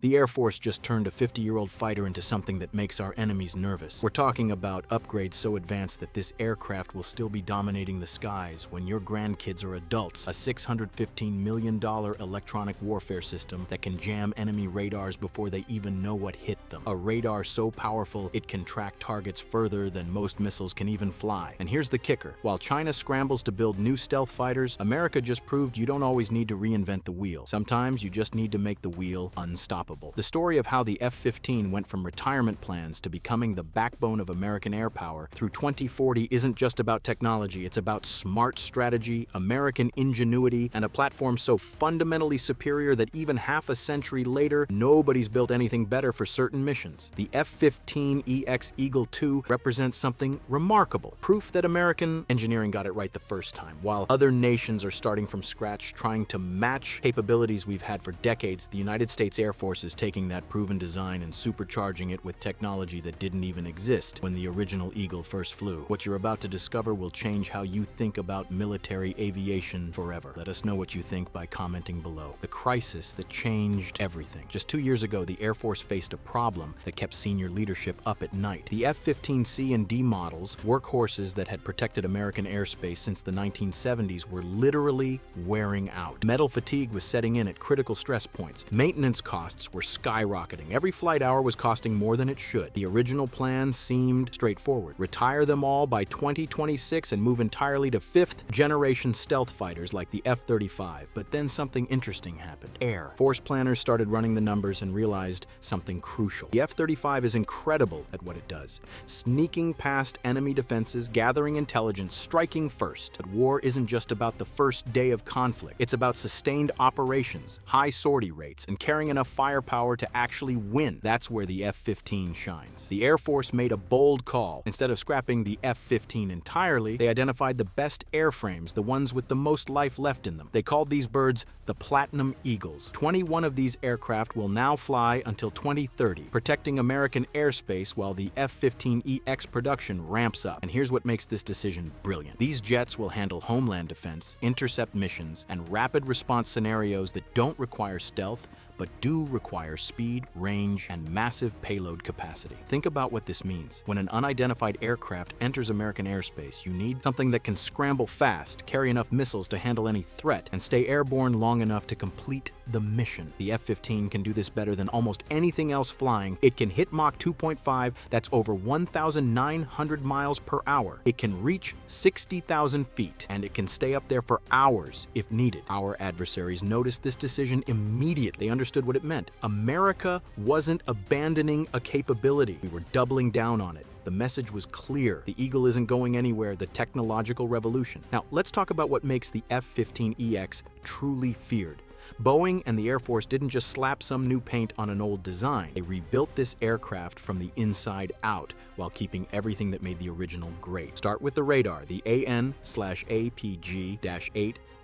The Air Force just turned a 50-year-old fighter into something that makes our enemies nervous. We're talking about upgrades so advanced that this aircraft will still be dominating the skies when your grandkids are adults. A $615 million electronic warfare system that can jam enemy radars before they even know what hit them. A radar so powerful it can track targets further than most missiles can even fly. And here's the kicker. While China scrambles to build new stealth fighters, America just proved you don't always need to reinvent the wheel. Sometimes you just need to make the wheel unstoppable. The story of how the F-15 went from retirement plans to becoming the backbone of American air power through 2040 isn't just about technology, it's about smart strategy, American ingenuity, and a platform so fundamentally superior that even half a century later, nobody's built anything better for certain missions. The F-15EX Eagle II represents something remarkable, proof that American engineering got it right the first time. While other nations are starting from scratch trying to match capabilities we've had for decades, the United States Air Force is taking that proven design and supercharging it with technology that didn't even exist when the original Eagle first flew. What you're about to discover will change how you think about military aviation forever. Let us know what you think by commenting below. The crisis that changed everything. Just 2 years ago, the Air Force faced a problem that kept senior leadership up at night. The F-15C and D models, workhorses that had protected American airspace since the 1970s, were literally wearing out. Metal fatigue was setting in at critical stress points. Maintenance costs were skyrocketing. Every flight hour was costing more than it should. The original plan seemed straightforward. Retire them all by 2026 and move entirely to 5th-generation stealth fighters like the F-35. But then something interesting happened. Force planners started running the numbers and realized something crucial. The F-35 is incredible at what it does. Sneaking past enemy defenses, gathering intelligence, striking first. But war isn't just about the first day of conflict. It's about sustained operations, high sortie rates, and carrying enough firepower to actually win. That's where the F-15 shines. The Air Force made a bold call. Instead of scrapping the F-15 entirely, they identified the best airframes, the ones with the most life left in them. They called these birds the Platinum Eagles. 21 of these aircraft will now fly until 2030, protecting American airspace while the F-15EX production ramps up. And here's what makes this decision brilliant. These jets will handle homeland defense, intercept missions, and rapid response scenarios that don't require stealth, but do require speed, range, and massive payload capacity. Think about what this means. When an unidentified aircraft enters American airspace, you need something that can scramble fast, carry enough missiles to handle any threat, and stay airborne long enough to complete the mission. The F-15 can do this better than almost anything else flying. It can hit Mach 2.5, that's over 1,900 miles per hour. It can reach 60,000 feet, and it can stay up there for hours if needed. Our adversaries noticed this decision immediately, understood what it meant. America wasn't abandoning a capability. We were doubling down on it. The message was clear. The Eagle isn't going anywhere, the technological revolution. Now, let's talk about what makes the F-15EX truly feared. Boeing and the Air Force didn't just slap some new paint on an old design. They rebuilt this aircraft from the inside out while keeping everything that made the original great. Start with the radar, the AN/APG-8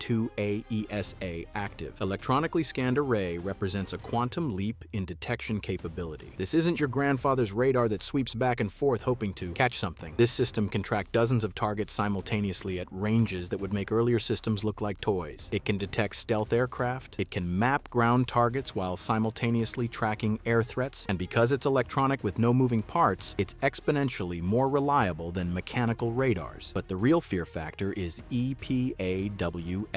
2AESA active. Electronically scanned array represents a quantum leap in detection capability. This isn't your grandfather's radar that sweeps back and forth hoping to catch something. This system can track dozens of targets simultaneously at ranges that would make earlier systems look like toys. It can detect stealth aircraft. It can map ground targets while simultaneously tracking air threats. And because it's electronic with no moving parts, it's exponentially more reliable than mechanical radars. But the real fear factor is EPAWSS,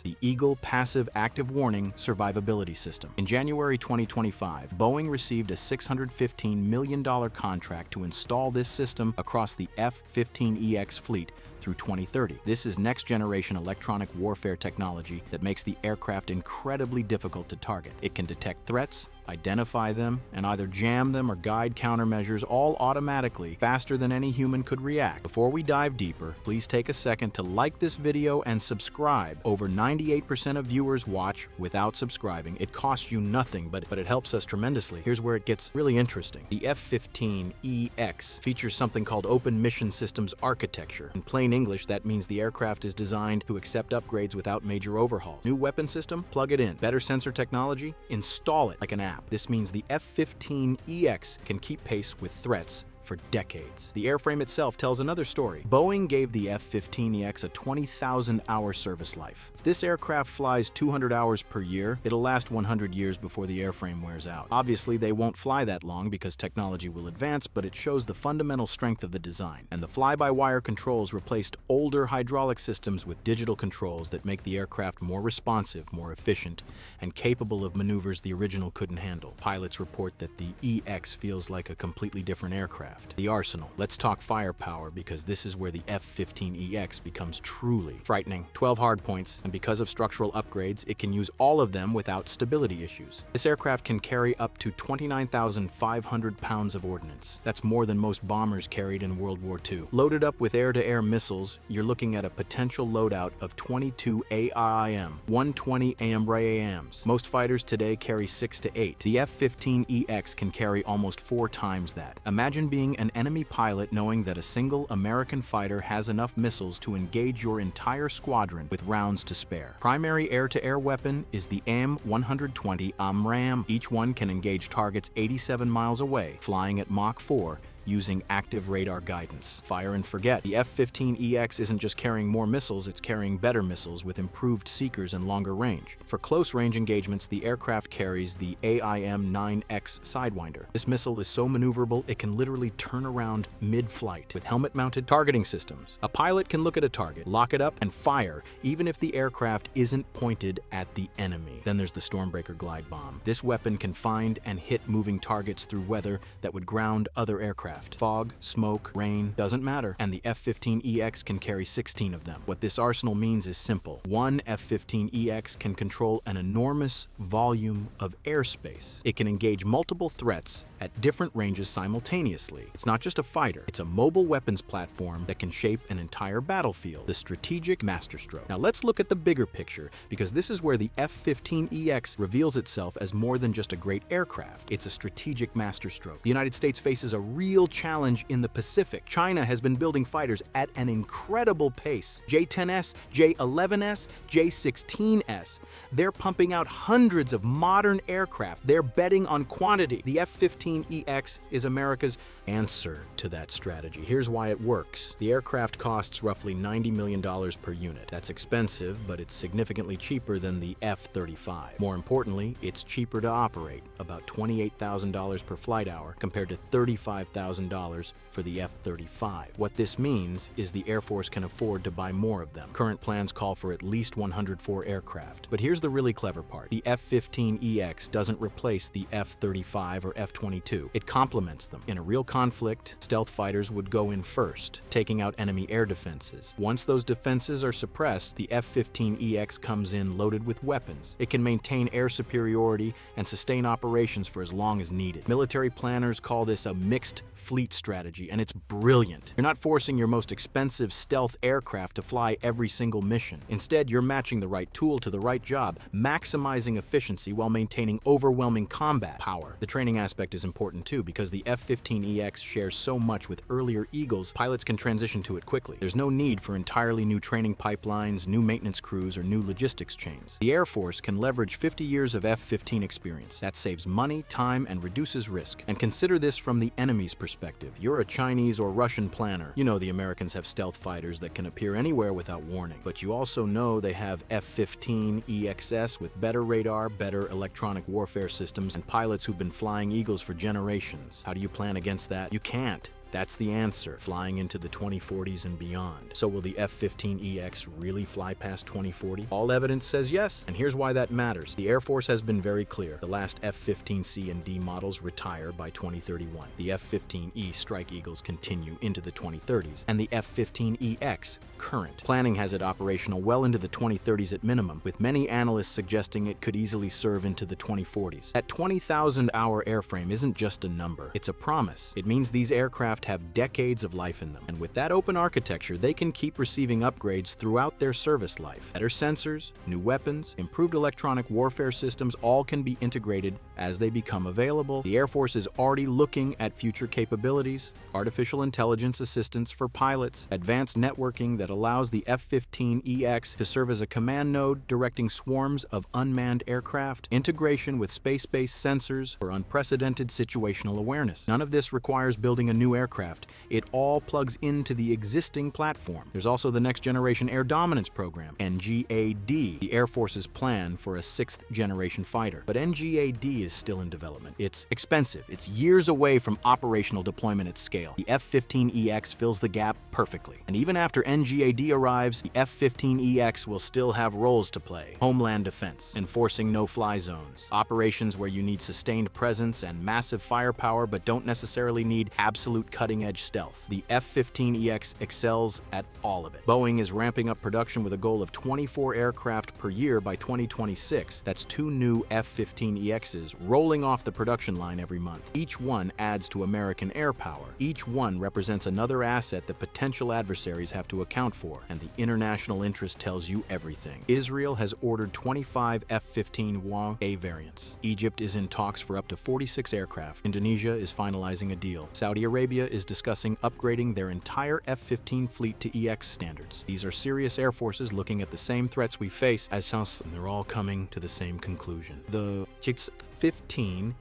the Eagle Passive Active Warning Survivability System. In January 2025, Boeing received a $615 million contract to install this system across the F-15EX fleet through 2030. This is next-generation electronic warfare technology that makes the aircraft incredibly difficult to target. It can detect threats, identify them, and either jam them or guide countermeasures all automatically faster than any human could react. Before we dive deeper, please take a second to like this video and subscribe. Over 98% of viewers watch without subscribing. It costs you nothing, but it helps us tremendously. Here's where it gets really interesting. The F-15EX features something called Open Mission Systems Architecture. In plain English, that means the aircraft is designed to accept upgrades without major overhauls. New weapon system? Plug it in. Better sensor technology? Install it like an app. This means the F-15EX can keep pace with threats for decades. The airframe itself tells another story. Boeing gave the F-15EX a 20,000-hour service life. If this aircraft flies 200 hours per year, it'll last 100 years before the airframe wears out. Obviously, they won't fly that long because technology will advance, but it shows the fundamental strength of the design. And the fly-by-wire controls replaced older hydraulic systems with digital controls that make the aircraft more responsive, more efficient, and capable of maneuvers the original couldn't handle. Pilots report that the EX feels like a completely different aircraft. The arsenal. Let's talk firepower, because this is where the F-15EX becomes truly frightening. 12 hardpoints, and because of structural upgrades, it can use all of them without stability issues. This aircraft can carry up to 29,500 pounds of ordnance. That's more than most bombers carried in World War II. Loaded up with air-to-air missiles, you're looking at a potential loadout of 22 AIM, 120 AMRAAMs. Most fighters today carry 6 to 8. The F-15EX can carry almost 4 times that. Imagine being an enemy pilot knowing that a single American fighter has enough missiles to engage your entire squadron with rounds to spare. Primary air-to-air weapon is the AIM-120 AMRAAM. Each one can engage targets 87 miles away, flying at Mach 4, using active radar guidance. Fire and forget. The F-15EX isn't just carrying more missiles, it's carrying better missiles with improved seekers and longer range. For close-range engagements, the aircraft carries the AIM-9X Sidewinder. This missile is so maneuverable, it can literally turn around mid-flight with helmet-mounted targeting systems. A pilot can look at a target, lock it up, and fire, even if the aircraft isn't pointed at the enemy. Then there's the Stormbreaker glide bomb. This weapon can find and hit moving targets through weather that would ground other aircraft. Fog, smoke, rain, doesn't matter, and the F-15EX can carry 16 of them. What this arsenal means is simple. One F-15EX can control an enormous volume of airspace. It can engage multiple threats at different ranges simultaneously. It's not just a fighter, it's a mobile weapons platform that can shape an entire battlefield, the strategic masterstroke. Now let's look at the bigger picture, because this is where the F-15EX reveals itself as more than just a great aircraft. It's a strategic masterstroke. The United States faces a real challenge in the Pacific. China has been building fighters at an incredible pace. J-10S, J-11S, J-16S. They're pumping out hundreds of modern aircraft. They're betting on quantity. The F-15EX is America's answer to that strategy. Here's why it works. The aircraft costs roughly $90 million per unit. That's expensive, but it's significantly cheaper than the F-35. More importantly, it's cheaper to operate, about $28,000 per flight hour compared to $35,000 for the F-35. What this means is the Air Force can afford to buy more of them. Current plans call for at least 104 aircraft. But here's the really clever part. The F-15EX doesn't replace the F-35 or F-22. It complements them. In a real conflict, stealth fighters would go in first, taking out enemy air defenses. Once those defenses are suppressed, the F-15EX comes in loaded with weapons. It can maintain air superiority and sustain operations for as long as needed. Military planners call this a mixed fleet strategy, and it's brilliant. You're not forcing your most expensive stealth aircraft to fly every single mission. Instead, you're matching the right tool to the right job, maximizing efficiency while maintaining overwhelming combat power. The training aspect is important too, because the F-15EX shares so much with earlier Eagles, pilots can transition to it quickly. There's no need for entirely new training pipelines, new maintenance crews, or new logistics chains. The Air Force can leverage 50 years of F-15 experience. That saves money, time, and reduces risk. And consider this from the enemy's perspective. You're a Chinese or Russian planner. You know the Americans have stealth fighters that can appear anywhere without warning. But you also know they have F-15EXS with better radar, better electronic warfare systems, and pilots who've been flying Eagles for generations. How do you plan against that? You can't. That's the answer, flying into the 2040s and beyond. So will the F-15EX really fly past 2040? All evidence says yes, and here's why that matters. The Air Force has been very clear. The last F-15C and D models retire by 2031. The F-15E Strike Eagles continue into the 2030s, and the F-15EX current. Planning has it operational well into the 2030s at minimum, with many analysts suggesting it could easily serve into the 2040s. That 20,000-hour airframe isn't just a number, it's a promise. It means these aircraft have decades of life in them, and with that open architecture, they can keep receiving upgrades throughout their service life. Better sensors, new weapons, improved electronic warfare systems, all can be integrated as they become available. The Air Force is already looking at future capabilities, artificial intelligence assistance for pilots, advanced networking that allows the F-15EX to serve as a command node directing swarms of unmanned aircraft, integration with space-based sensors for unprecedented situational awareness. None of this requires building a new aircraft. aircraft, it all plugs into the existing platform. There's also the Next Generation Air Dominance Program, NGAD, the Air Force's plan for a 6th-generation fighter. But NGAD is still in development. It's expensive. It's years away from operational deployment at scale. The F-15EX fills the gap perfectly. And even after NGAD arrives, the F-15EX will still have roles to play. Homeland defense, enforcing no-fly zones, operations where you need sustained presence and massive firepower but don't necessarily need absolute cutting-edge stealth. The F-15EX excels at all of it. Boeing is ramping up production with a goal of 24 aircraft per year by 2026. That's 2 new F-15EXs rolling off the production line every month. Each one adds to American air power. Each one represents another asset that potential adversaries have to account for, and the international interest tells you everything. Israel has ordered 25 F-15EX variants. Egypt is in talks for up to 46 aircraft. Indonesia is finalizing a deal. Saudi Arabia is discussing upgrading their entire F-15 fleet to EX standards. These are serious air forces looking at the same threats we face as South, and they're all coming to the same conclusion. The F-15EX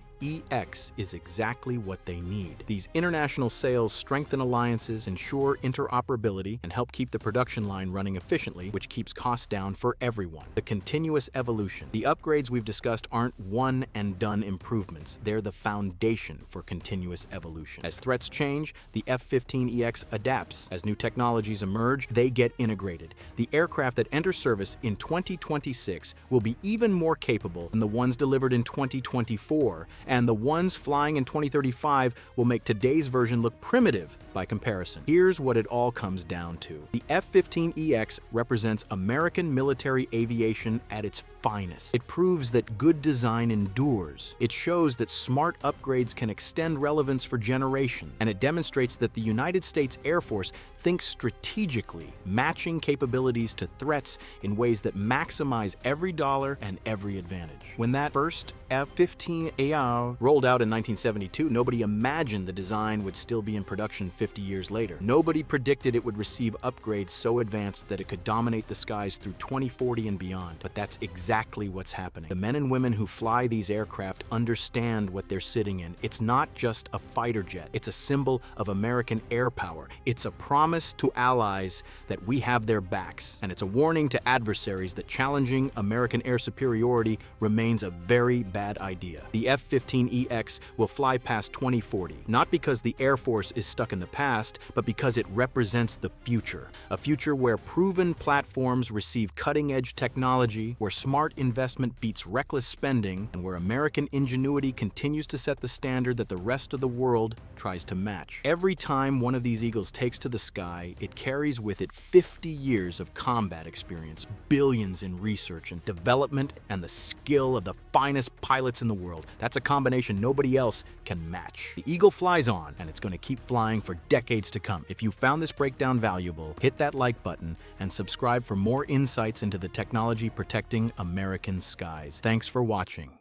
is exactly what they need. These international sales strengthen alliances, ensure interoperability, and help keep the production line running efficiently, which keeps costs down for everyone. The continuous evolution. The upgrades we've discussed aren't one-and-done improvements. They're the foundation for continuous evolution. As threats change, the F-15EX adapts. As new technologies emerge, they get integrated. The aircraft that enter service in 2026 will be even more capable than the ones delivered in 2024, and the ones flying in 2035 will make today's version look primitive by comparison. Here's what it all comes down to. The F-15EX represents American military aviation at its finest. It proves that good design endures. It shows that smart upgrades can extend relevance for generations, and it demonstrates that the United States Air Force thinks strategically, matching capabilities to threats in ways that maximize every dollar and every advantage. When that first F-15EX rolled out in 1972, nobody imagined the design would still be in production 50 years later. Nobody predicted it would receive upgrades so advanced that it could dominate the skies through 2040 and beyond. But that's exactly what's happening. The men and women who fly these aircraft understand what they're sitting in. It's not just a fighter jet. It's a symbol of American air power. It's a promise to allies that we have their backs. And it's a warning to adversaries that challenging American air superiority remains a very bad idea. The F-15EX will fly past 2040, not because the Air Force is stuck in the past, but because it represents the future. A future where proven platforms receive cutting-edge technology, where smart investment beats reckless spending, and where American ingenuity continues to set the standard that the rest of the world tries to match. Every time one of these Eagles takes to the sky, it carries with it 50 years of combat experience, billions in research and development, and the skill of the finest pilots in the world. That's a combination nobody else can match. The Eagle flies on, and it's going to keep flying for decades to come. If you found this breakdown valuable, hit that like button and subscribe for more insights into the technology protecting American skies. Thanks for watching.